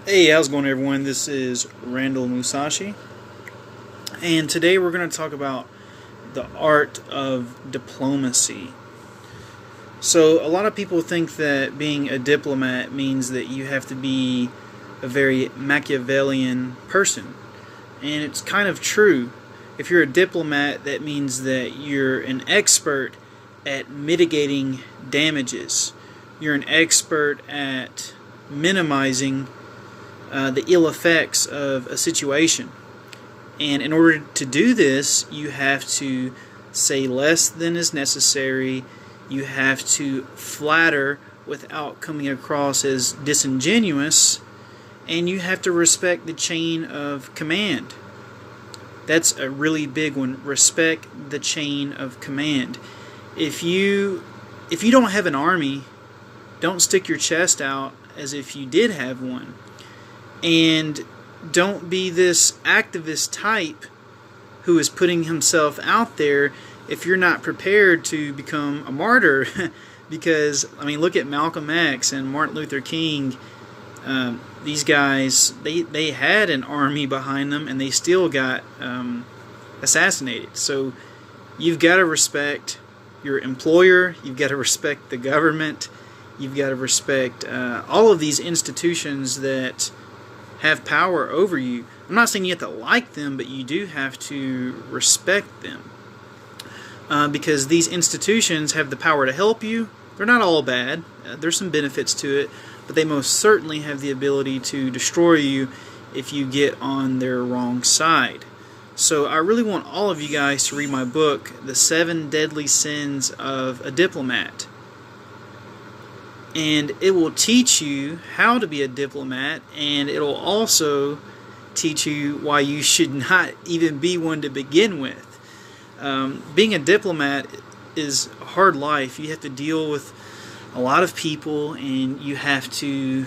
Hey, how's it going, everyone? This is Randall Musashi, and today we're going to talk about the art of diplomacy. So, a lot of people think that being a diplomat means that you have to be a very Machiavellian person, and it's kind of true. If you're a diplomat, that means that you're an expert at mitigating damages, you're an expert at minimizing the ill effects of a situation. And in order to do this, you have to say less than is necessary. You have to flatter without coming across as disingenuous. And you have to respect the chain of command. That's a really big one. Respect the chain of command. If you don't have an army, don't stick your chest out as if you did have one. And don't be this activist type who is putting himself out there if you're not prepared to become a martyr. Because, look at Malcolm X and Martin Luther King. These guys, they had an army behind them, and they still got assassinated. So you've got to respect your employer. You've got to respect the government. You've got to respect all of these institutions that have power over you. I'm not saying you have to like them, but you do have to respect them. Because these institutions have the power to help you. They're not all bad. There's some benefits to it, but they most certainly have the ability to destroy you if you get on their wrong side. So I really want all of you guys to read my book, The 7 Deadly Sins of a Diplomat. And it will teach you how to be a diplomat, and it'll also teach you why you should not even be one to begin with. Being a diplomat is a hard life. You have to deal with a lot of people, and you have to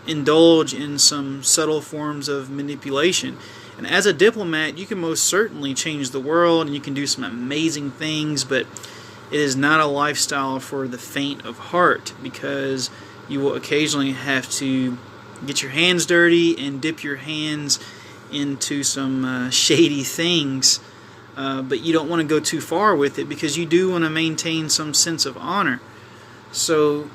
indulge in some subtle forms of manipulation. And as a diplomat, you can most certainly change the world, and you can do some amazing things, but it is not a lifestyle for the faint of heart, because you will occasionally have to get your hands dirty and dip your hands into some shady things, but you don't want to go too far with it, because you do want to maintain some sense of honor. So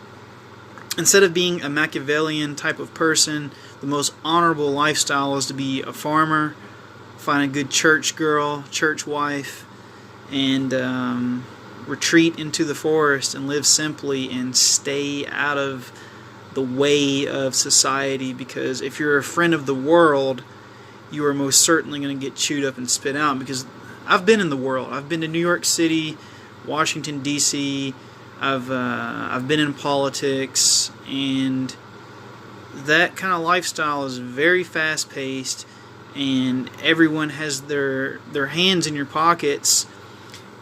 instead of being a Machiavellian type of person, the most honorable lifestyle is to be a farmer, find a good church girl, church wife, and retreat into the forest and live simply and stay out of the way of society, because if you're a friend of the world, you are most certainly going to get chewed up and spit out. Because I've been in the world. I've been to New York City, Washington, D.C., I've been in politics, and that kind of lifestyle is very fast-paced, and everyone has their hands in your pockets,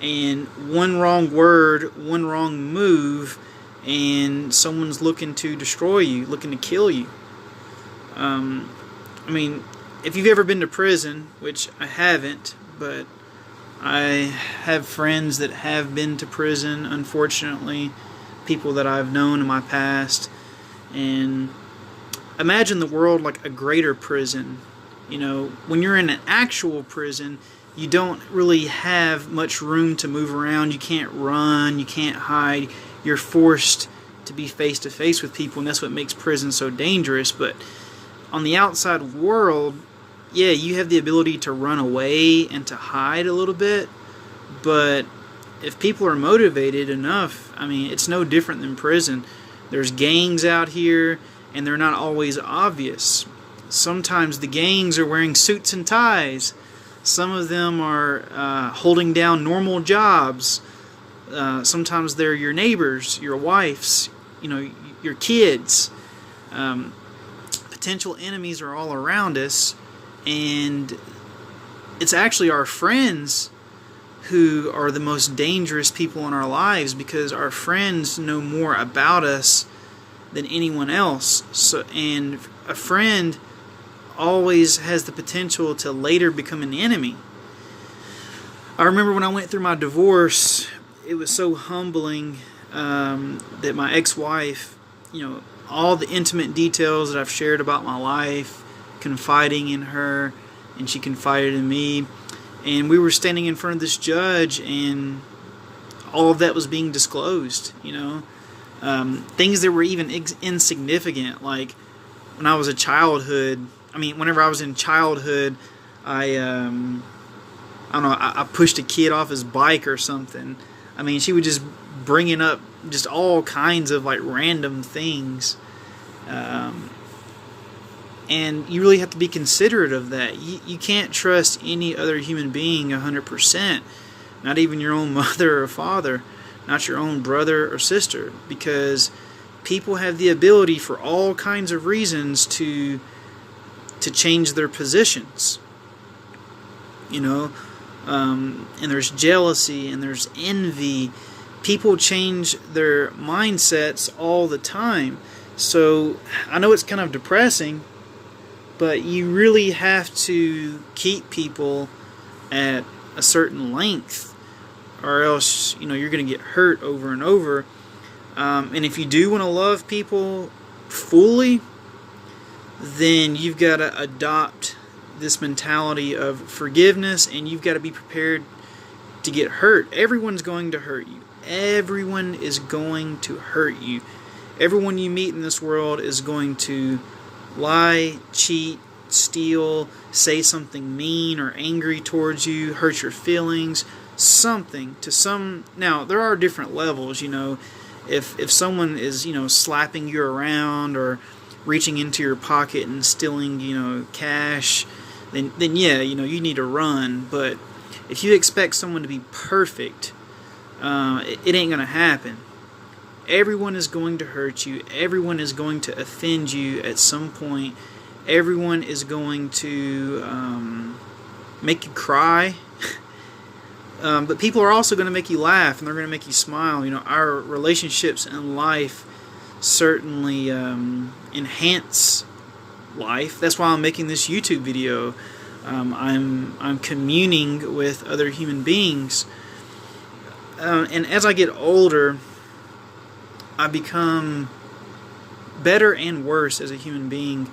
and one wrong word, one wrong move, and someone's looking to destroy you, looking to kill you. If you've ever been to prison, which I haven't, but I have friends that have been to prison, unfortunately, people that I've known in my past, and imagine the world like a greater prison. When you're in an actual prison, you don't really have much room to move around. You can't run, you can't hide. You're forced to be face to face with people, and that's what makes prison so dangerous. But on the outside world, yeah, you have the ability to run away and to hide a little bit, but if people are motivated enough, it's no different than prison. There's gangs out here, and they're not always obvious. Sometimes the gangs are wearing suits and ties. Some of them are holding down normal jobs. Sometimes they're your neighbors, your wives, your kids. Potential enemies are all around us, and it's actually our friends who are the most dangerous people in our lives, because our friends know more about us than anyone else. And a friend always has the potential to later become an enemy. I remember when I went through my divorce, it was so humbling that my ex-wife, all the intimate details that I've shared about my life, confiding in her, and she confided in me. And we were standing in front of this judge, and all of that was being disclosed, things that were even insignificant, like when I was whenever I was in childhood, I don't know, I pushed a kid off his bike or something. She would just bringing up just all kinds of like random things, and you really have to be considerate of that. You can't trust any other human being 100%, not even your own mother or father, not your own brother or sister, because people have the ability for all kinds of reasons to change their positions, and there's jealousy and there's envy. People change their mindsets all the time. So I know it's kind of depressing, but you really have to keep people at a certain length, or else you're going to get hurt over and over. And if you do want to love people fully, then you've got to adopt this mentality of forgiveness, and you've got to be prepared to get hurt. Everyone's going to hurt you. Everyone is going to hurt you. Everyone you meet in this world is going to lie, cheat, steal, say something mean or angry towards you, hurt your feelings, something to some. Now, there are different levels, If someone is, slapping you around or reaching into your pocket and stealing, cash, then yeah, you need to run. But if you expect someone to be perfect, it ain't going to happen. Everyone is going to hurt you. Everyone is going to offend you at some point. Everyone is going to make you cry. But people are also going to make you laugh, and they're going to make you smile. Our relationships in life certainly enhance life. That's why I'm making this YouTube video. I'm communing with other human beings. And as I get older, I become better and worse as a human being.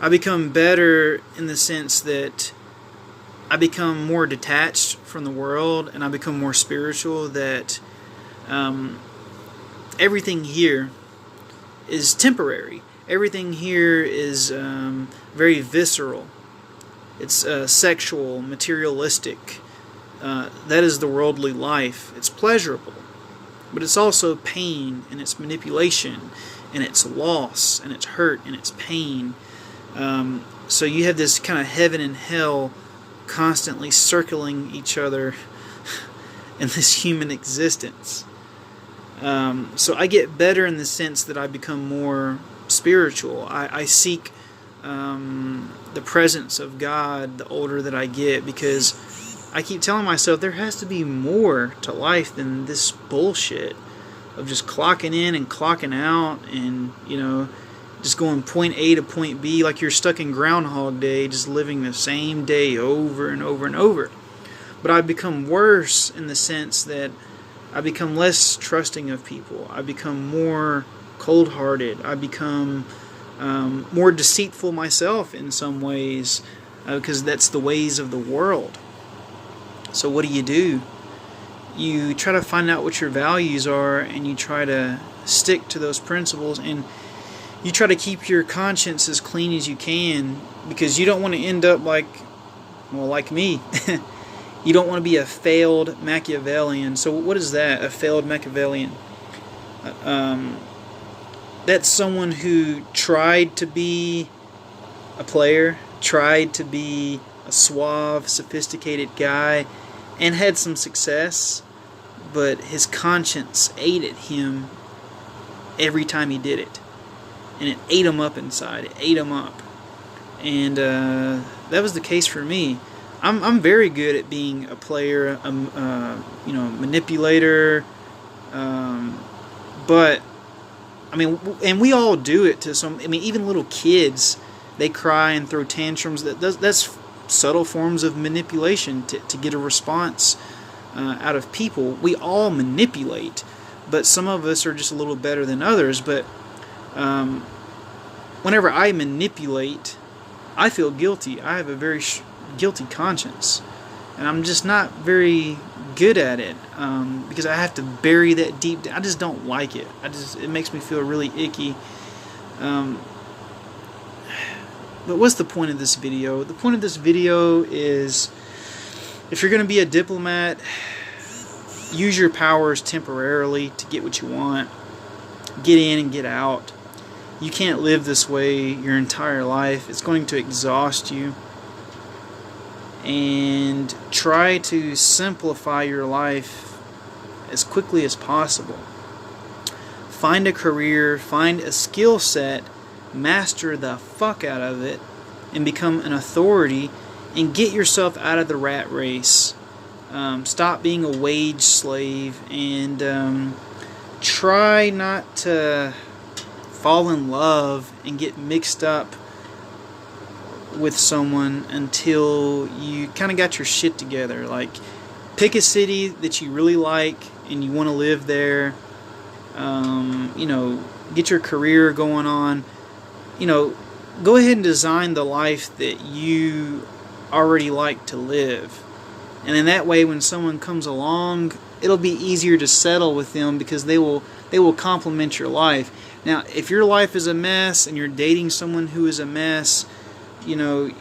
I become better in the sense that I become more detached from the world, and I become more spiritual, that everything here is temporary. Everything here is very visceral. It's sexual, materialistic. That is the worldly life. It's pleasurable, but it's also pain, and it's manipulation, and it's loss, and it's hurt, and it's pain. So you have this kind of heaven and hell constantly circling each other in this human existence. So I get better in the sense that I become more spiritual. I seek the presence of God the older that I get, because I keep telling myself there has to be more to life than this bullshit of just clocking in and clocking out, and just going point A to point B like you're stuck in Groundhog Day, just living the same day over and over and over. But I become worse in the sense that I become less trusting of people. I become more cold-hearted. I become more deceitful myself in some ways, because that's the ways of the world. So what do? You try to find out what your values are, and you try to stick to those principles, and you try to keep your conscience as clean as you can, because you don't want to end up like me. You don't want to be a failed Machiavellian. So what is that, a failed Machiavellian? That's someone who tried to be a player, tried to be a suave, sophisticated guy, and had some success, but his conscience ate at him every time he did it. And it ate him up inside. It ate him up. And that was the case for me. I'm very good at being a player, manipulator. But and we all do it to some. Even little kids, they cry and throw tantrums. That's subtle forms of manipulation to get a response out of people. We all manipulate, but some of us are just a little better than others. But whenever I manipulate, I feel guilty. I have a very guilty conscience, and I'm just not very good at it, because I have to bury that deep down. I just don't like it. It makes me feel really icky. But what's the point of this video? The point of this video is, if you're going to be a diplomat, use your powers temporarily to get what you want. Get in and get out. You can't live this way your entire life. It's going to exhaust you. And try to simplify your life as quickly as possible. Find a career, find a skill set, master the fuck out of it, and become an authority, and get yourself out of the rat race. Stop being a wage slave, and try not to fall in love and get mixed up with someone until you kind of got your shit together. Like, pick a city that you really like and you want to live there. Get your career going on. Go ahead and design the life that you already like to live. And in that way, when someone comes along, it'll be easier to settle with them, because they will complement your life. Now, if your life is a mess and you're dating someone who is a mess, you're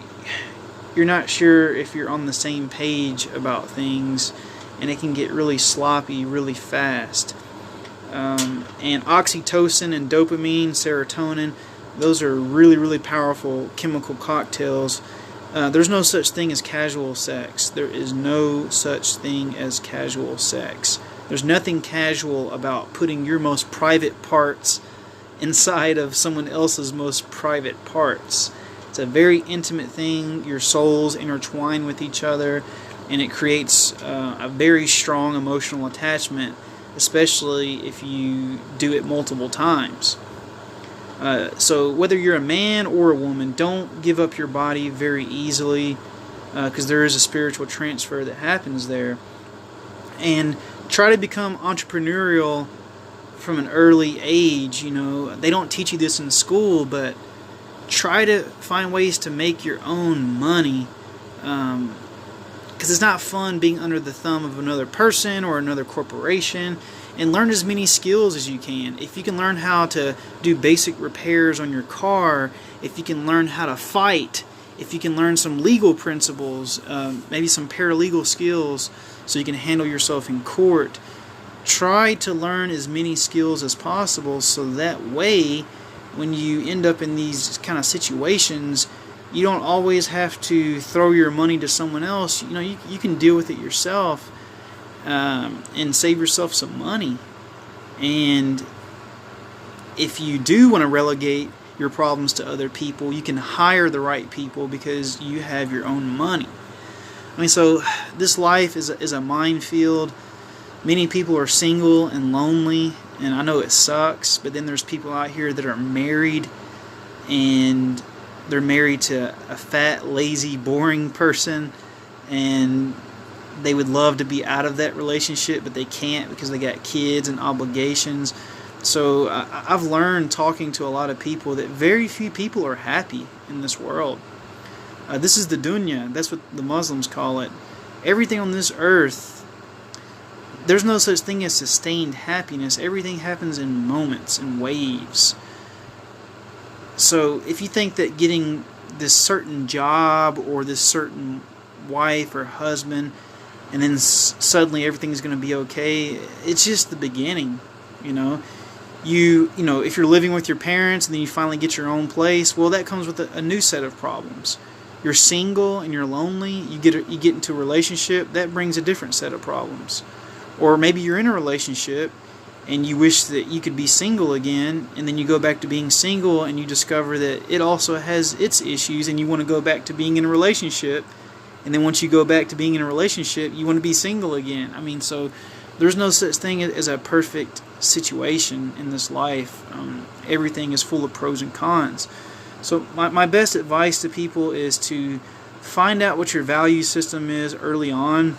not sure if you're on the same page about things, and it can get really sloppy really fast. And oxytocin and dopamine, serotonin, those are really, really powerful chemical cocktails. There's no such thing as casual sex. There is no such thing as casual sex. There's nothing casual about putting your most private parts inside of someone else's most private parts. It's a very intimate thing. Your souls intertwine with each other, and it creates a very strong emotional attachment, especially if you do it multiple times. So whether you're a man or a woman, don't give up your body very easily, because there is a spiritual transfer that happens there. And try to become entrepreneurial from an early age. They don't teach you this in school, but try to find ways to make your own money, because it's not fun being under the thumb of another person or another corporation. And learn as many skills as you can. If you can learn how to do basic repairs on your car, if you can learn how to fight, if you can learn some legal principles, maybe some paralegal skills so you can handle yourself in court, try to learn as many skills as possible, so that way when you end up in these kind of situations, you don't always have to throw your money to someone else. You can deal with it yourself. And save yourself some money. And if you do want to relegate your problems to other people, you can hire the right people, because you have your own money. So this life is a minefield. Many people are single and lonely, and I know it sucks, but then there's people out here that are married, and they're married to a fat, lazy, boring person, and they would love to be out of that relationship, but they can't because they got kids and obligations. So I've learned, talking to a lot of people, that very few people are happy in this world. This is the dunya. That's what the Muslims call it. Everything on this earth, there's no such thing as sustained happiness. Everything happens in moments and waves. So if you think that getting this certain job or this certain wife or husband, and then suddenly everything's going to be okay, it's just the beginning. If you're living with your parents and then you finally get your own place, well, that comes with a new set of problems. You're single and you're lonely, you get into a relationship, that brings a different set of problems. Or maybe you're in a relationship and you wish that you could be single again, and then you go back to being single and you discover that it also has its issues, and you want to go back to being in a relationship. And then once you go back to being in a relationship, you want to be single again. So there's no such thing as a perfect situation in this life. Everything is full of pros and cons. So my best advice to people is to find out what your value system is early on.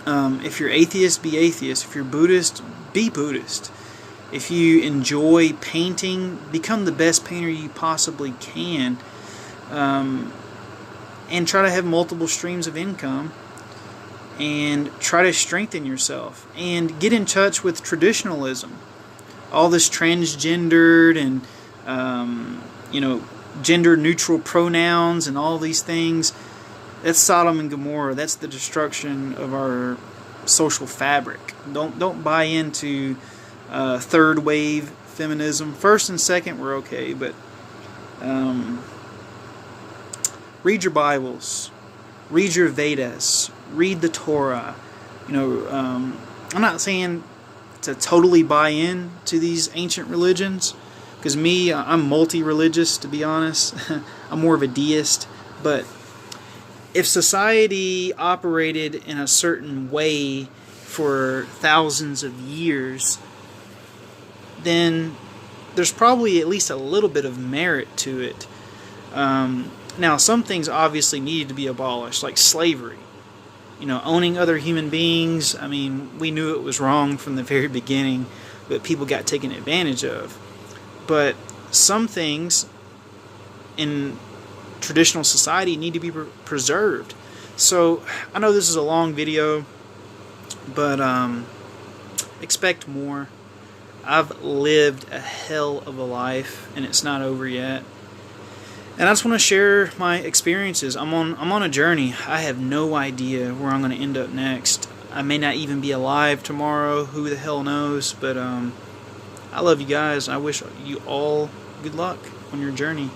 If you're atheist, be atheist. If you're Buddhist, be Buddhist. If you enjoy painting, become the best painter you possibly can, and try to have multiple streams of income, and try to strengthen yourself, and get in touch with traditionalism. All this transgendered and gender neutral pronouns and all these things, that's Sodom and Gomorrah. That's the destruction of our social fabric. Don't buy into third wave feminism. First and second were okay, but read your Bibles, read your Vedas, read the Torah. I'm not saying to totally buy in to these ancient religions, because I'm multi-religious, to be honest. I'm more of a deist. But if society operated in a certain way for thousands of years, then there's probably at least a little bit of merit to it. Now, some things obviously needed to be abolished, like slavery. Owning other human beings. I mean, we knew it was wrong from the very beginning, but people got taken advantage of. But some things in traditional society need to be preserved. So, I know this is a long video, but expect more. I've lived a hell of a life, and it's not over yet. And I just want to share my experiences. I'm on a journey. I have no idea where I'm going to end up next. I may not even be alive tomorrow. Who the hell knows? But I love you guys. I wish you all good luck on your journey.